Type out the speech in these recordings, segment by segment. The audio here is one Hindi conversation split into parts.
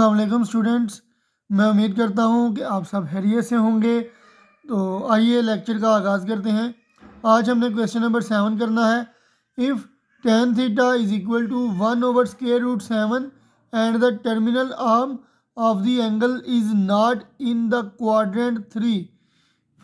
अस्सलाम वालेकुम स्टूडेंट्स। मैं उम्मीद करता हूँ कि आप सब खैरियत से होंगे। तो आइए लेक्चर का आगाज़ करते हैं। आज हमने क्वेश्चन नंबर 7 करना है। If tan theta is equal to 1/√7 and the terminal arm of the angle is not in the quadrant 3,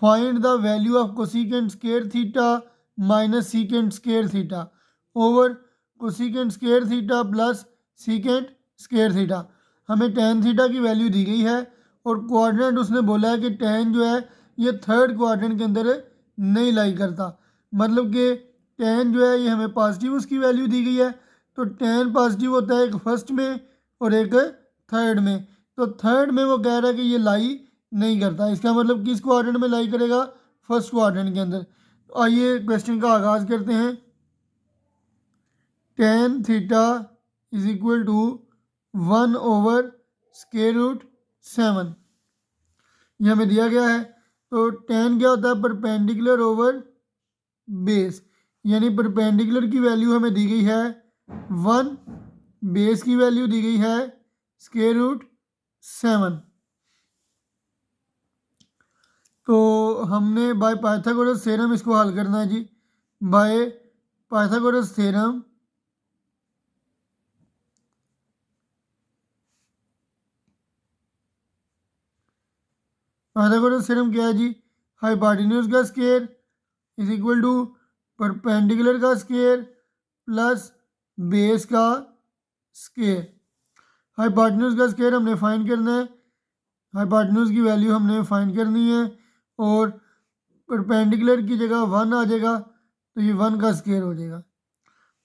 find the value of cosecant square theta minus secant square theta over cosecant square theta plus secant square theta. हमें tan थीटा की वैल्यू दी गई है और क्वाड्रेंट उसने बोला है कि tan जो है ये थर्ड क्वाड्रेंट के अंदर नहीं लाई करता, मतलब कि tan जो है ये हमें पॉजिटिव उसकी वैल्यू दी गई है। तो tan पॉजिटिव होता है एक फर्स्ट में और एक थर्ड में। तो थर्ड में वो कह रहा है कि ये लाई नहीं करता, इसका मतलब किस क्वाड्रेंट में लाई करेगा? फर्स्ट क्वाड्रेंट के अंदर। तो आइए क्वेश्चन का आगाज़ करते हैं। tan theta is equal to 1/√7 ये हमें दिया गया है। तो tan क्या होता है? परपेंडिकुलर ओवर बेस, यानी परपेंडिकुलर की वैल्यू हमें दी गई है 1, बेस की वैल्यू दी गई है √7। तो हमने बाय पाइथागोरस थ्योरम इसको हल करना है जी। By Pythagoras theorem Pythagoras theorem क्या है जी? हाइपोटेन्यूज का square is equal to perpendicular का स्क्वायर प्लस बेस का स्क्वायर। हाइपोटेन्यूज का स्क्वायर हमने फाइंड करना है, हाइपोटेन्यूज की वैल्यू हमने फाइंड करनी है और परपेंडिकुलर की जगह 1 आ जाएगा तो ये 1 का स्क्वायर हो जाएगा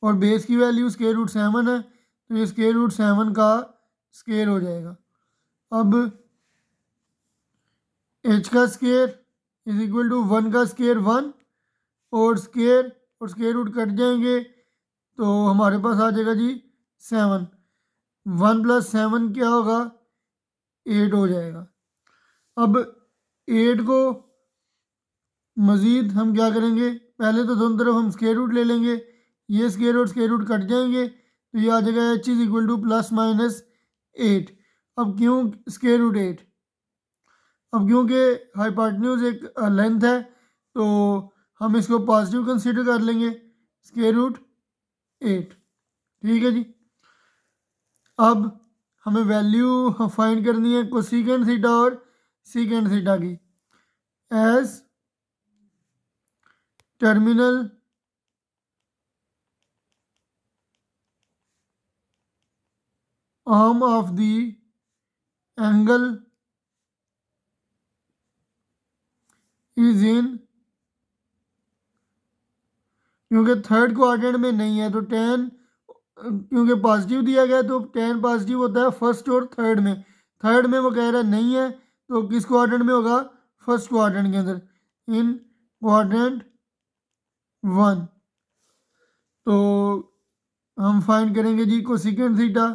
और बेस की वैल्यू √7 है तो ये √7 का स्क्वायर हो जाएगा। अब h का स्क्वायर इज इक्वल टू 1 का स्क्वायर 1 और स्क्वायर रूट कट जाएंगे तो हमारे पास आ जाएगा जी 7। 1 + 7 क्या होगा? 8 हो जाएगा। अब 8 को मज़ीद हम क्या करेंगे? पहले तो दोनों तरफ हम स्क्वायर रूट ले लेंगे, ये स्क्वायर रूट कट जाएंगे तो ये आ जाएगा h इज इक्वल टू +-8। अब क्यों √8? अब क्योंकि हाइपोटेन्यूज एक लेंथ है तो हम इसको पॉजिटिव कंसीडर कर लेंगे, √8। ठीक है जी। अब हमें वैल्यू फाइंड करनी है कोसिकेंट थीटा और सीकेंट थीटा की। As terminal arm of the angle is in, क्योंकि थर्ड क्वाड्रेंट में नहीं है तो tan, क्योंकि पॉजिटिव दिया गया तो tan पॉजिटिव होता है फर्स्ट और थर्ड में। थर्ड में वो कह रहा है नहीं है तो किस क्वाड्रेंट में होगा? फर्स्ट क्वाड्रेंट के अंदर, इन क्वाड्रेंट 1। तो हम फाइंड करेंगे जी कोसिकेंट थीटा।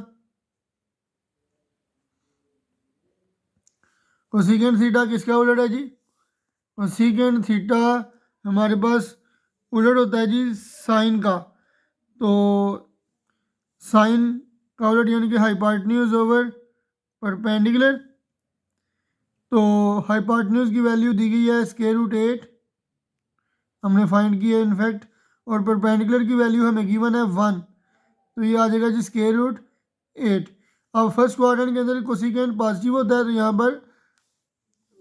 कोसिकेंट थीटा किसका उलट है जी? कोसिकेंट थीटा हमारे पास उलट होता है जी साइन का। तो साइन का उलट यानी कि हाइपोटेन्यूज ओवर परपेंडिकुलर। तो हाइपोटेन्यूज की वैल्यू दी गई है √8, हमने फाइंड की है इनफैक्ट, और परपेंडिकुलर की वैल्यू हमें गिवन है 1 तो ये आ जाएगा जी √8। अब फर्स्ट क्वाड्रेंट के अंदर कोसिकेंट पॉजिटिव होता है तो यहाँ पर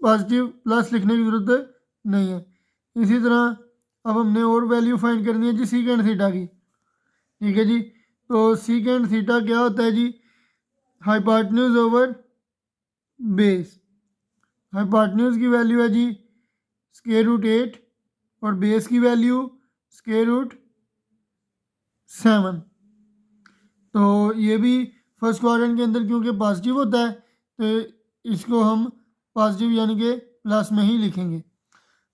पॉजिटिव प्लस लिखने की ज़रूरत नहीं है। इसी तरह अब हमने और वैल्यू फाइंड करनी है जी सीकेंट थीटा की। ठीक है जी। तो सीकेंट थीटा क्या होता है जी? Hypotenuse over base. हाइपोटेन्यूज की वैल्यू है जी √8 और बेस की वैल्यू √7। तो ये भी फर्स्ट क्वाड्रेंट के अंदर क्योंकि पॉजिटिव होता है तो इसको हम पॉजिटिव यानी कि प्लस में ही लिखेंगे।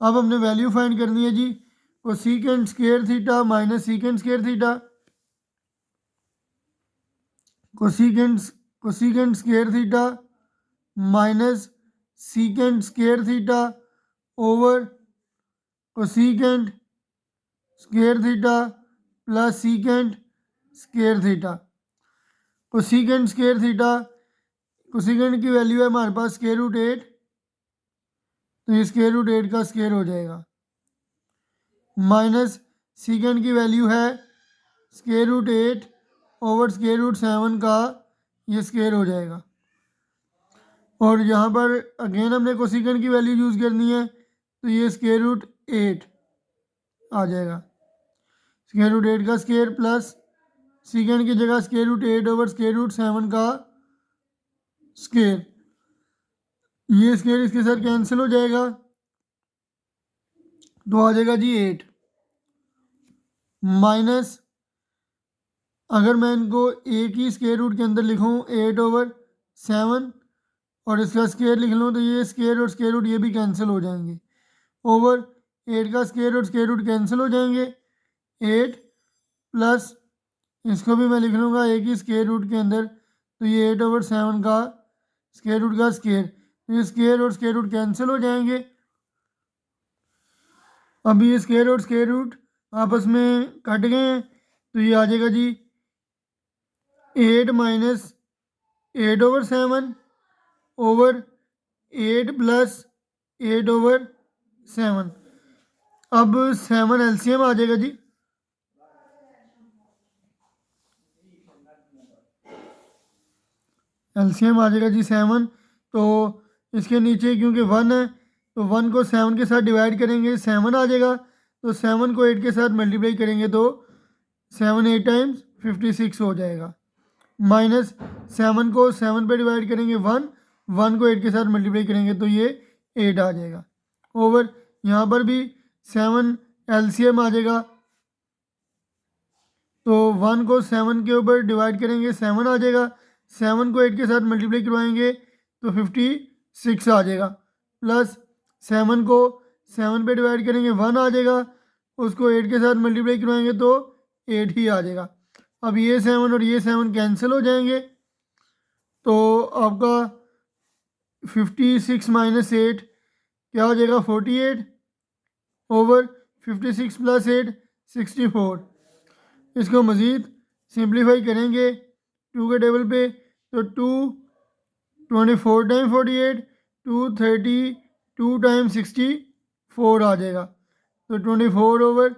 अब हमने वैल्यू फाइंड करनी है जी cosecant square theta minus secant square theta. Cosecant square theta minus secant square theta over cosecant square theta plus secant square theta. Cosecant square theta cosecant की वैल्यू है हमारे पास स्क्वायर रूट 8, तो ये स्क्वायर रूट 8 का स्क्वायर हो जाएगा, माइनस सेकेंड की वैल्यू है square root 8 over square root 7 का ये स्क्वायर हो जाएगा। और यहाँ पर अगेन हमने कोसेकेंड की वैल्यू यूज़ करनी है, तो ये स्क्वायर रूट 8 आ जाएगा, स्क्वायर रूट 8 का स्क्वायर प्लस सेकेंड की जगह square root 8 over square root 7 का स्क्वायर, ये स्क्वायर इसके साथ कैंसिल हो जाएगा, तो आ जाएगा जी 8 माइनस, अगर मैं इनको एक ही स्क्वायर रूट के अंदर लिखूँ 8 ओवर 7 और इसका स्क्वायर लिख लूँ, तो ये स्क्वायर और स्क्वायर रूट ये भी कैंसिल हो जाएंगे, ओवर 8 का स्क्वायर और स्क्वायर रूट कैंसिल हो जाएंगे, 8 प्लस इसको भी मैं लिख लूँगा एक ही स्क्वायर रूट के अंदर, तो ये 8 ओवर 7 का स्क्वायर रूट का स्क्वायर, तो ये स्क्वायर और स्क्वायर रूट कैंसिल हो जाएंगे। अब ये स्क्वायर और स्क्वायर रूट आपस में कट गए हैं, तो ये आ जाएगा जी 8 minus 8 over 7 over 8 plus 8 over 7। अब 7 एलसीएम आ जाएगा जी, एलसीएम आ जाएगा जी 7, तो इसके नीचे क्योंकि 1 है तो 1 को 7 के साथ डिवाइड करेंगे 7 आ जाएगा, तो 7 को 8 के साथ मल्टीप्लाई करेंगे तो 7 8 टाइम्स 56 हो जाएगा, माइनस 7 को 7 पे डिवाइड करेंगे 1, 1 को 8 के साथ मल्टीप्लाई करेंगे तो ये 8 आ जाएगा, ओवर यहाँ पर भी 7 एलसीएम आ जाएगा, तो 1 को 7 के ऊपर डिवाइड करेंगे 7 आ जाएगा, 7 को 8 के साथ मल्टीप्लाई करवाएंगे तो 56 आ जाएगा, प्लस 7 को 7 पे डिवाइड करेंगे 1 आ जाएगा, उसको 8 के साथ मल्टीप्लाई करवाएंगे तो 8 ही आ जाएगा। अब ये 7 और ये 7 कैंसिल हो जाएंगे, तो आपका 56 माइनस 8 क्या हो जाएगा 48 ओवर 56 प्लस 8 64। इसको मज़ीद सिंप्लीफाई करेंगे 2 के टेबल पे, तो 2 24 टाइम 48, 232 टाइम 64 आ जाएगा, तो 24 ओवर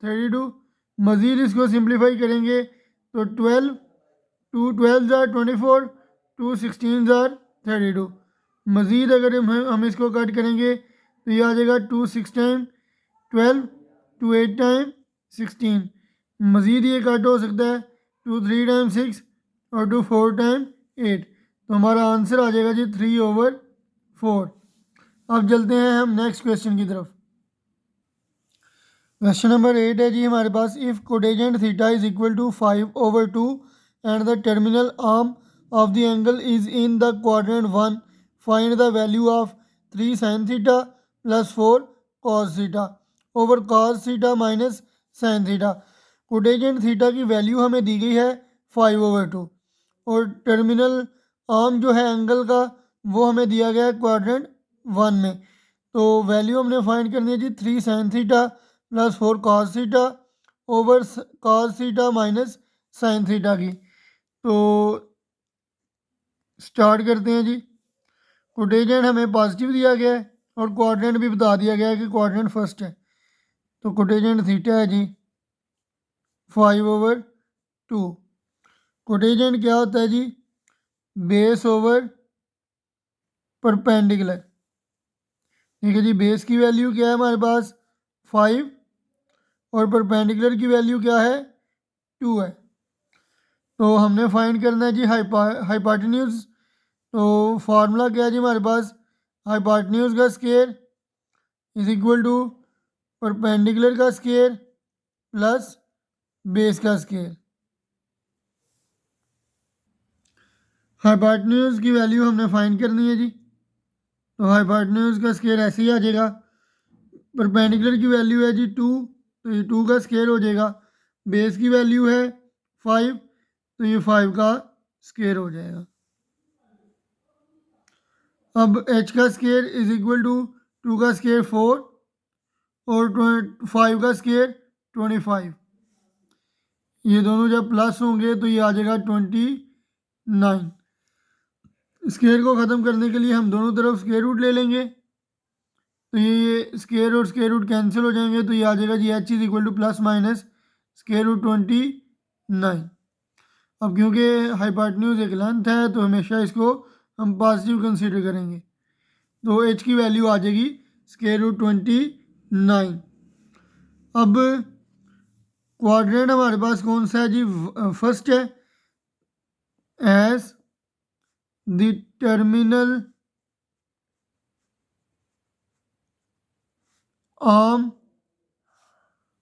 32। मज़ीद इसको सिंप्लीफाई करेंगे तो 12, 2 12 ज़ार 24, 2 16 ज़ार 32। मज़ीद अगर हम इसको कट करेंगे तो ये आ जाएगा 2 6 टाइम 12, 2 8 टाइम 16। मज़ीद ये कट हो सकता है 2 3 टाइम 6 और 2 4 टाइम 8, तो हमारा आंसर आ जाएगा जी 3 ओवर 4। अब चलते हैं हम नेक्स्ट क्वेश्चन की तरफ। क्वेश्चन नंबर 8 है जी हमारे पास, if cotangent theta is equal to 5 over 2 and the terminal arm of the angle is in the quadrant 1, find the value of 3 sine theta plus 4 cos theta over cos theta minus sine theta. Cotangent theta की वैल्यू हमें दी गई है 5 ओवर 2 और टर्मिनल आर्म जो है एंगल का वो हमें दिया गया है क्वाड्रेंट 1 में, तो वैल्यू हमने फाइंड करनी है जी 3 sine theta plus 4 cos theta over cos theta minus sine theta की। तो स्टार्ट करते हैं जी। कोटेजेंट हमें पॉजिटिव दिया गया है और क्वाड्रेंट भी बता दिया गया है कि क्वाड्रेंट फर्स्ट है, तो कोटेजेंट थीटा है जी 5 ओवर 2। कोटेजेंट क्या होता है जी, बेस ओवर परपेंडिकुलर। ठीक है जी, बेस की वैल्यू क्या है हमारे पास 5 और परपेंडिकुलर की वैल्यू क्या है 2 है, तो हमने फाइंड करना है जी हाइपोटेन्यूज। तो फार्मूला क्या है जी हमारे पास, हाइपोटेन्यूज का square is equal to perpendicular का स्क्वायर प्लस बेस का स्क्वायर। हाइपोटेन्यूज की वैल्यू हमने फाइंड करनी है जी, तो हाइपोटेन्यूज का स्क्वायर ऐसे ही आ जाएगा, परपेंडिकुलर की वैल्यू है जी 2, तो ये 2 का स्क्वायर हो जाएगा, बेस की वैल्यू है 5, तो ये 5 का स्क्वायर हो जाएगा। अब h का स्क्वायर इज इक्वल टू 2 का स्क्वायर 4 और 5 का स्क्वायर 25, ये दोनों जब प्लस होंगे तो ये आ जाएगा 29। स्क्वायर को ख़त्म करने के लिए हम दोनों तरफ स्क्वायर रूट ले लेंगे, तो ये स्क्वायर और स्क्वायर रूट कैंसिल हो जाएंगे, तो ये आ जाएगा जी h is equal to plus minus square root 29। अब क्योंकि हाइपोटेन्यूज एक लेंथ है तो हमेशा इसको हम पॉजिटिव कंसीडर करेंगे, तो h की वैल्यू आ जाएगी स्क्वायर रूट 29। अब क्वाड्रेंट हमारे पास कौन सा है जी, फर्स्ट है as the terminal arm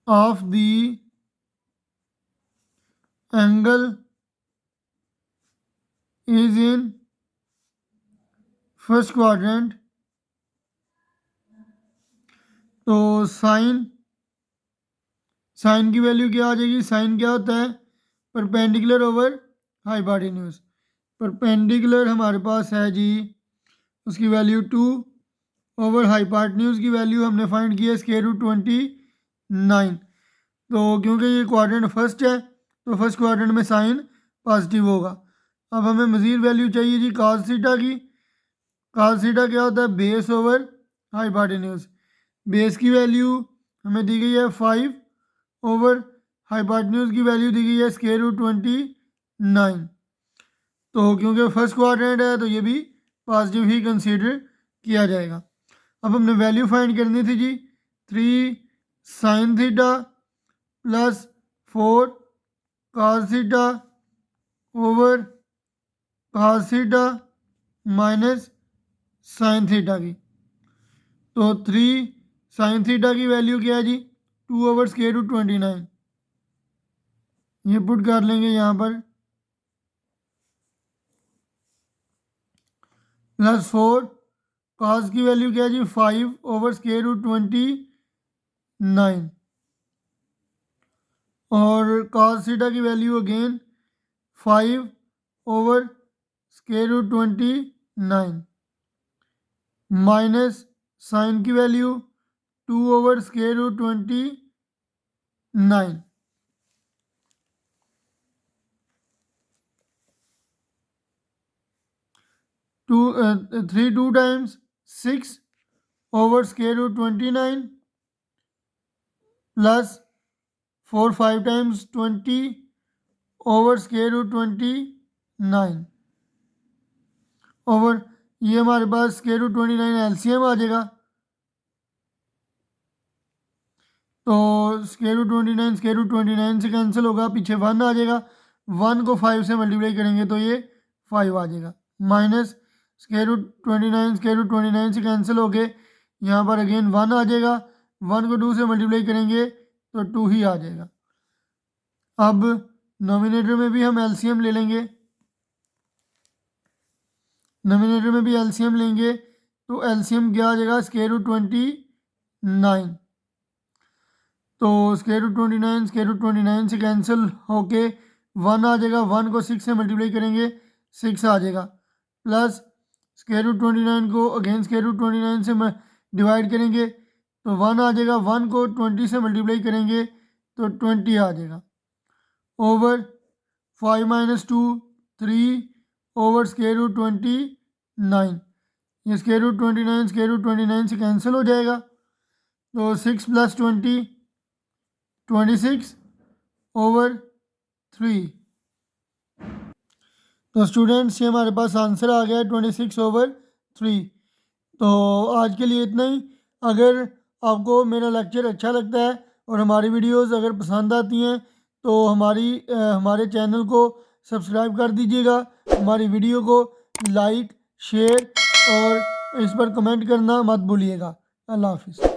of the angle is in first quadrant, तो साइन की वैल्यू क्या आ जाएगी, साइन क्या होता है परपेंडिकुलर ओवर हाइपोटेन्यूज, परपेंडिकुलर हमारे पास है जी उसकी वैल्यू 2 ओवर हाइपोटेन्यूज की वैल्यू हमने फाइंड की है स्क्वायर रूट 29। तो क्योंकि ये क्वाड्रेंट फर्स्ट है तो फर्स्ट क्वाड्रेंट में साइन पॉजिटिव होगा। अब हमें मज़ीद वैल्यू चाहिए जी cos थीटा की। cos थीटा क्या होता है बेस ओवर हाइपोटेन्यूज, बेस की वैल्यू हमें दी गई है 5 ओवर हाइपोटेन्यूज की वैल्यू दी गई है स्क्वायर रूट 29। तो क्योंकि फर्स्ट क्वाड्रेंट है तो ये भी पॉजिटिव ही कंसीडर किया जाएगा। अब हमने वैल्यू फाइंड करनी थी जी 3 sine theta plus 4 cos theta over cos theta minus sine theta की। तो 3 साइन थीटा की वैल्यू क्या है जी 2 ओवर स्क्वायर रूट 29, ये पुट कर लेंगे यहाँ पर, प्लस 4 cos की वैल्यू क्या है जी 5 ओवर स्क्वायर रूट 29 और cos थीटा की value again 5 over square root 29 minus sine की value 2 over square root 29। Two 3 2 times 6 over square root 29 plus 4 5 times 20 over square root 29 over ये हमारे पास स्क्वायर रूट 29 एलसीएम आ जाएगा। तो स्क्वायर रूट 29 से कैंसिल होगा, पीछे 1 आ जाएगा, 1 को 5 से मल्टीप्लाई करेंगे तो ये 5 आ जाएगा, माइनस स्क्वायर रूट 29 से कैंसिल हो गए, यहाँ पर अगेन 1 आ जाएगा, 1 को 2 से मल्टीप्लाई करेंगे तो 2 ही आ जाएगा। अब नोमिनेटर में भी हम एलसीएम ले लेंगे, नोमिनेटर में भी एलसीएम लेंगे तो एलसीएम क्या आ जाएगा स्क्वायर रूट 29। तो स्क्वायर रूट 29 से कैंसिल होके 1 आ जाएगा, 1 को 6 से मल्टीप्लाई करेंगे 6 आ जाएगा, प्लस स्क्वायर रूट 29 को अगेन स्क्वायर रूट 29 से डिवाइड करेंगे तो 1 आ जाएगा, 1 को 20 से मल्टीप्लाई करेंगे तो 20 आ जाएगा, ओवर 5 माइनस 2 3 ओवर स्क्वायर रूट 29। ये स्क्वायर रूट 29 से कैंसिल हो जाएगा, तो 6 प्लस 20 26 ओवर 3। तो स्टूडेंट्स ये हमारे पास आंसर आ गया 26 ओवर 3। तो आज के लिए इतना ही। अगर आपको मेरा लेक्चर अच्छा लगता है और हमारी वीडियोस अगर पसंद आती हैं तो हमारे चैनल को सब्सक्राइब कर दीजिएगा, हमारी वीडियो को लाइक शेयर और इस पर कमेंट करना मत भूलिएगा। अल्लाह हाफिज़।